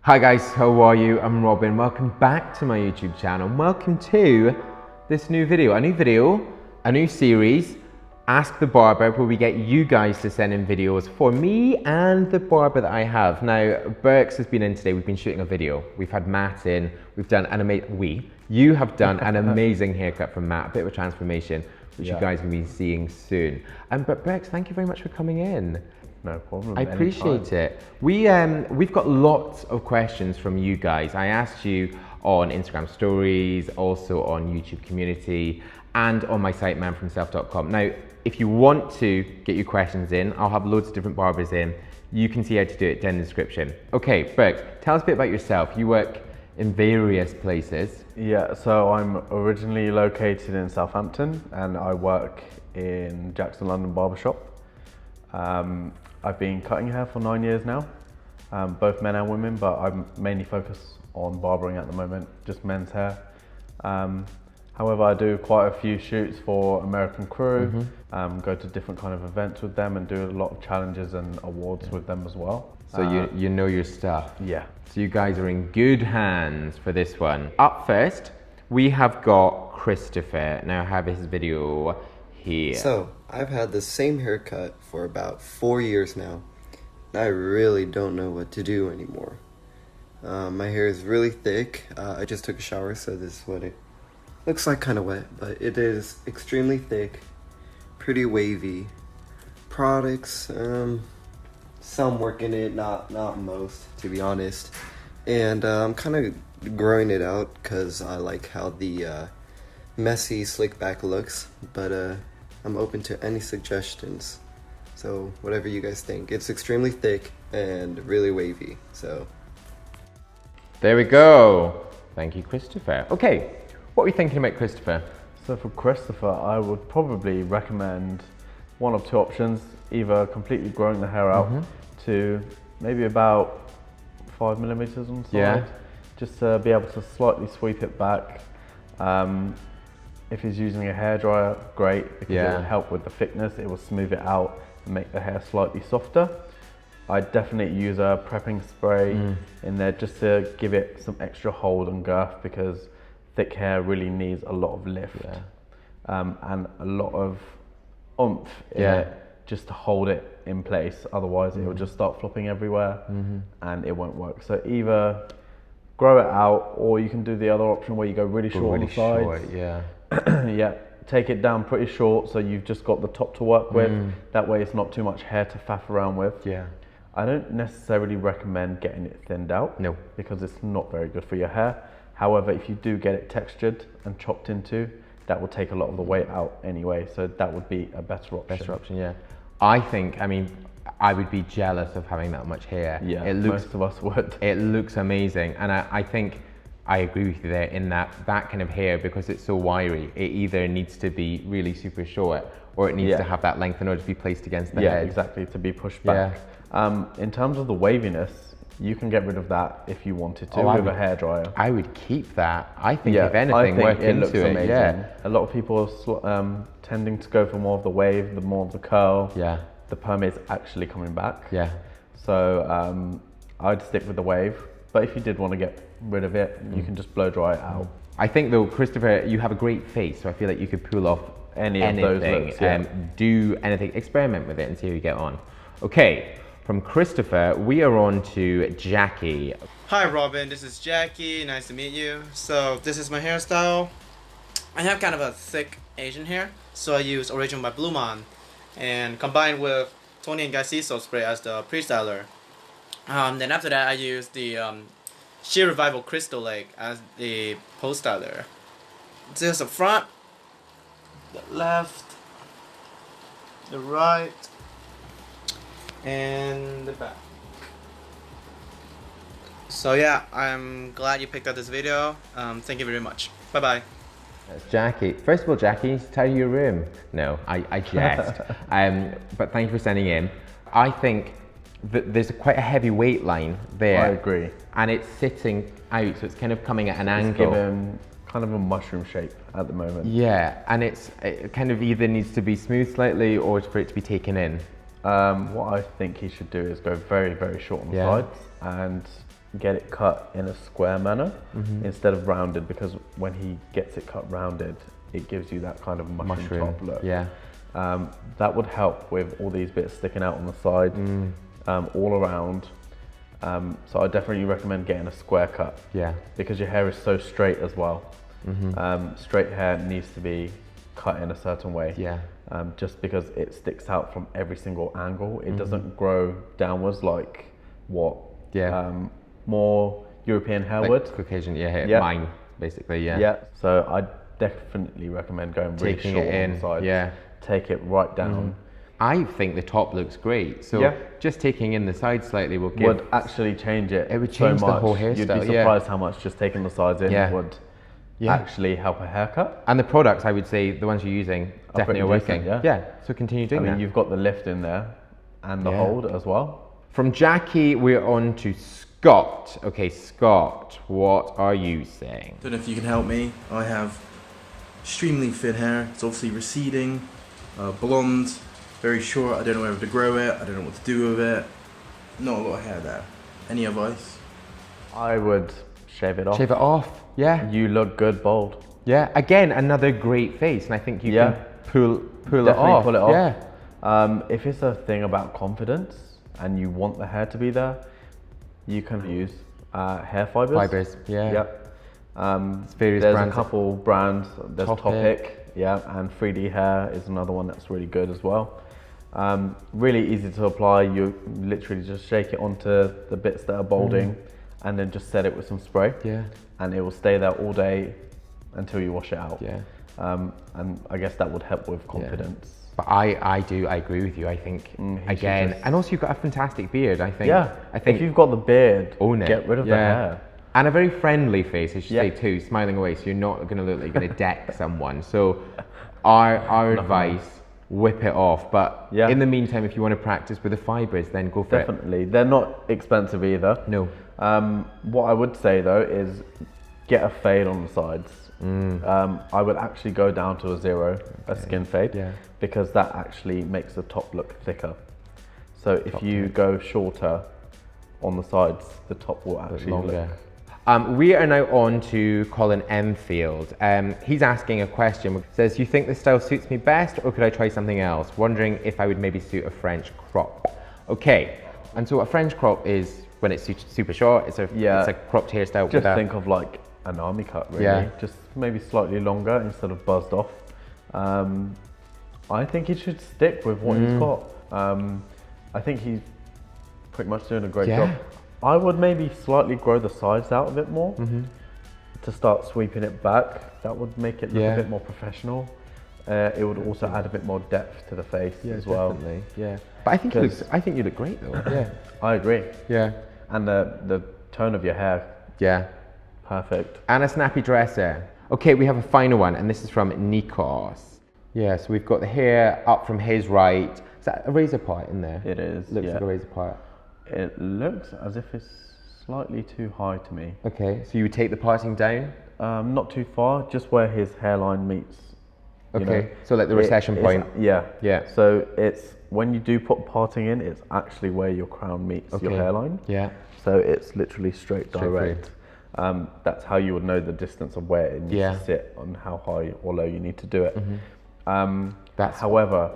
Hi guys, how are you? I'm Robin. Welcome back to my YouTube channel. Welcome to this new video, a new series, Ask the Barber, where we get you guys to send in videos for me and the barber that I have. Now, Berks has been in today. We've been shooting a video. We've had Matt in. We've done you have done an amazing haircut from Matt, a bit of a transformation, which you guys will be seeing soon. But Berks, thank you very much for coming in. No problem. I appreciate it. We've got lots of questions from you guys. I asked you on Instagram stories, also on YouTube community, and on my site manfromself.com. Now, if you want to get your questions in, I'll have loads of different barbers in. You can see how to do it down in the description. Okay, Berks, tell us a bit about yourself. You work in various places. Yeah, so I'm originally located in Southampton and I work in Jackson London Barbershop. I've been cutting hair for 9 years now, both men and women, but I'm mainly focused on barbering at the moment, just men's hair. However, I do quite a few shoots for American Crew, go to different kind of events with them and do a lot of challenges and awards with them as well. So you know your stuff. Yeah. So you guys are in good hands for this one. Up first, we have got Christopher. Now I have his video here. So, I've had the same haircut for about 4 years now, and I really don't know what to do anymore. My hair is really thick. I just took a shower, so this is what it looks like, kind of wet, but it is extremely thick, pretty wavy. Products, some work in it, not most, to be honest. And I'm kind of growing it out because I like how the messy slick back looks, but I'm open to any suggestions, so whatever you guys think. It's extremely thick and really wavy, so. There we go. Thank you, Christopher. Okay, what are we thinking about Christopher? So for Christopher, I would probably recommend one of two options, either completely growing the hair out to maybe about 5 millimeters on the side, just to be able to slightly sweep it back. If he's using a hairdryer, great, because it will help with the thickness, it will smooth it out and make the hair slightly softer. I'd definitely use a prepping spray in there just to give it some extra hold and girth, because thick hair really needs a lot of lift and a lot of oomph in it just to hold it in place, otherwise it will just start flopping everywhere and it won't work. So either grow it out, or you can do the other option where you go really short on the sides. Yeah, take it down pretty short so you've just got the top to work with. That way it's not too much hair to faff around with. I don't necessarily recommend getting it thinned out, because it's not very good for your hair. However, if you do get it textured and chopped into, that will take a lot of the weight out anyway, so that would be a better option. I think, I mean, I would be jealous of having that much hair. Most of us would. It looks amazing, and I think I agree with you there in that kind of hair, because it's so wiry, it either needs to be really super short or it needs to have that length in order to be placed against the head. Yeah, exactly, to be pushed back. In terms of the waviness, you can get rid of that if you wanted to with a hairdryer. I would keep that. I think if anything, work it looks into amazing. it. A lot of people are tending to go for more of the wave, the more of the curl. The perm is actually coming back. So I'd stick with the wave. But if you did want to get rid of it, you can just blow dry it out. I think though, Christopher, you have a great face, so I feel like you could pull off anything, of those looks, do anything, experiment with it and see how you get on. Okay, from Christopher, we are on to Jacky. Hi Robin, this is Jacky, nice to meet you. So this is my hairstyle. I have kind of a thick Asian hair, so I use original by Blue Man and combined with Tony and Guy Cecil spray as the pre-styler. Then after that, I use the Sheer Revival Crystal Lake as the post-styler. There's the front, the left, the right, and the back. So yeah, I'm glad you picked up this video. Thank you very much. Bye-bye. That's Jacky. First of all, Jacky, tidy your room. No, I jest. But thank you for sending in. I think there's quite a heavy weight line there. I agree. And it's sitting out, so it's kind of coming at an angle. It's given kind of a mushroom shape at the moment. Yeah, and it kind of either needs to be smooth slightly or for it to be taken in. What I think he should do is go very, very short on the sides and get it cut in a square manner instead of rounded, because when he gets it cut rounded, it gives you that kind of mushroom top look. Yeah. That would help with all these bits sticking out on the side, all around. So I definitely recommend getting a square cut. Yeah. Because your hair is so straight as well. Straight hair needs to be cut in a certain way. Yeah. Just because it sticks out from every single angle. It doesn't grow downwards like what more European hair Like would. Caucasian, mine, basically, Yeah, so I definitely recommend going really Taking short it in, on the side. yeah. Take it right down. I think the top looks great. So just taking in the side slightly will give... Would actually change it. It would so change the much. whole hairstyle, You'd be surprised how much just taking the sides in would actually help a haircut. And the products, I would say, the ones you're using, definitely are working. Decent, So continue doing I mean, that. you've got the lift in there and the hold as well. From Jacky, we're on to Scott. Okay, Scott, what are you saying? Don't know if you can help me. I have extremely thin hair. It's obviously receding, blonde, very short. I don't know whether to grow it. I don't know what to do with it. Not a lot of hair there. Any advice? I would shave it off. Shave it off, yeah. You look good bald. Yeah, again, another great face, and I think you can pull it Definitely off. pull it off. Yeah. If it's a thing about confidence and you want the hair to be there, you can use hair fibers. Fibers, yeah. Yep. Various There's brands. a couple brands. There's Topic. Topic, and 3D Hair is another one that's really good as well. Really easy to apply. You literally just shake it onto the bits that are balding and then just set it with some spray. Yeah. And it will stay there all day until you wash it out. Yeah. And I guess that would help with confidence. But I agree with you. I think again, and also you've got a fantastic beard. I think. Yeah. I think if you've got the beard, own it. get rid of the hair. And a very friendly face, I should say too, smiling away. So you're not going to look like you're going to deck someone. So our advice, whip it off. But in the meantime, if you want to practice with the fibers, then go for it. Definitely. They're not expensive either. No. What I would say though is get a fade on the sides. I would actually go down to a 0, a skin fade, because that actually makes the top look thicker. So if you go shorter on the sides, the top will actually look. We are now on to Colin Enfield. He's asking a question. Says, you think this style suits me best, or could I try something else? Wondering if I would maybe suit a French crop. Okay, and so a French crop is when it's super short. It's a cropped hairstyle. Just think of like an army cut, really. Just maybe slightly longer instead of buzzed off. I think he should stick with what he's got. I think he's pretty much doing a great job. I would maybe slightly grow the sides out a bit more to start sweeping it back. That would make it look a bit more professional. It would also add a bit more depth to the face as well. Definitely. Yeah. But I think you look great though. Yeah. I agree. Yeah. And the tone of your hair. Yeah. Perfect. And a snappy dresser. Okay, we have a final one, and this is from Nikos. Yeah, so we've got the hair up from his right. Is that a razor part in there? It is. Looks like a razor part. It looks as if it's slightly too high to me. Okay, so you would take the parting down? Not too far, just where his hairline meets. Okay, so like the recession point. Yeah. Yeah. So it's when you do put parting in, it's actually where your crown meets your hairline. Yeah. So it's literally straight direct. That's how you would know the distance of where it needs to sit on how high or low you need to do it. However,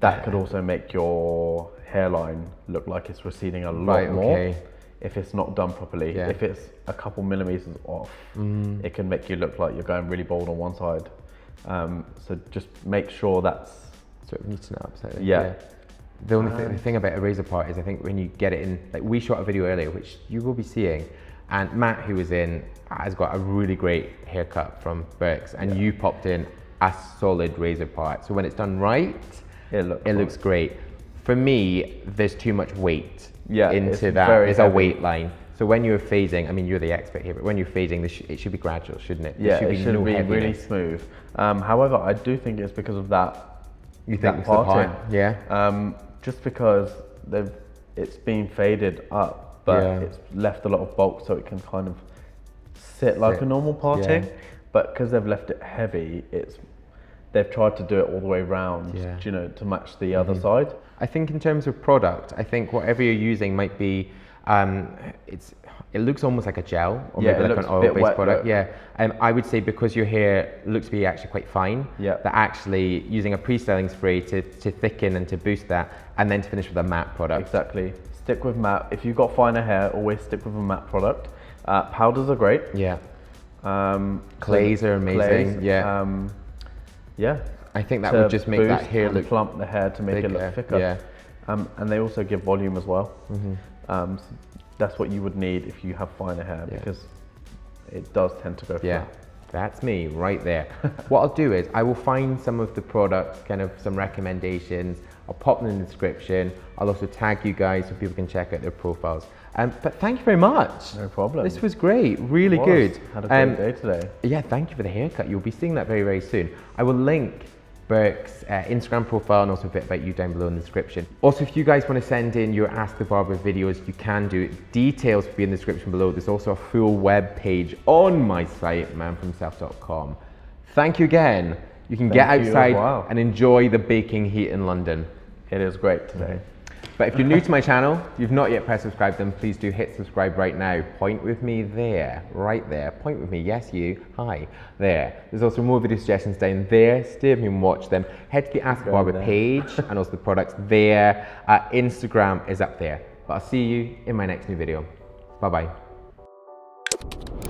that could also make your hairline look like it's receding a lot more if it's not done properly. If it's a couple millimeters off, it can make you look like you're going really bald on one side. So just make sure that's sort of neaten it up slightly. Yeah. The only the thing about a razor part is I think when you get it in, like we shot a video earlier, which you will be seeing, and Matt, who was in, has got a really great haircut from Burke's, and you popped in a solid razor part. So when it's done right, it looks great. For me, there's too much weight into that. There's a weight line. So when you're phasing, I mean, you're the expert here, but when you're phasing, it should be gradual, shouldn't it? Yeah, it should be really smooth. However, I do think it's because of that. You think it's the part? Yeah. Just because it's been faded up, but it's left a lot of bulk, so it can kind of sit like a normal parting. Yeah. But because they've left it heavy, they've tried to do it all the way around, to match the other side. I think in terms of product, I think whatever you're using might be It looks almost like a gel, or Yeah, maybe it like looks an a bit oil-based wet, product. look. Yeah, I would say because your hair looks to be actually quite fine, Yeah. that actually using a pre-styling spray to thicken and to boost that, and then to finish with a matte product. Exactly. Stick with matte. If you've got finer hair, always stick with a matte product. Powders are great. Yeah. Um, Clays are amazing. clays, Yeah. Yeah. I think that To would just make that boost hair and look plump the hair to make it bigger, look thicker. yeah. And they also give volume as well. So that's what you would need if you have finer hair, Yeah. because it does tend to go Yeah, flat. that's me right there. What I'll do is I will find some of the products, kind of some recommendations. I'll pop them in the description. I'll also tag you guys so people can check out their profiles. But thank you very much. No problem. This was great, really good. Had a great day today. Yeah, thank you for the haircut. You'll be seeing that very, very soon. I will link Burke's Instagram profile and also a bit about you down below in the description. Also, if you guys want to send in your Ask the Barber videos, you can do it. Details will be in the description below. There's also a full web page on my site, manfromself.com. Thank you again. You can get Thank you as outside well. and enjoy the baking heat in London. It is great today. But if you're new to my channel, you've not yet pressed subscribe, then please do hit subscribe right now. Point with me there, right there. Point with me, yes you, hi, there. There's also more video suggestions down there. Stay with me and watch them. Head to the Ask the Barber page and also the products there. Instagram is up there. But I'll see you in my next new video. Bye bye.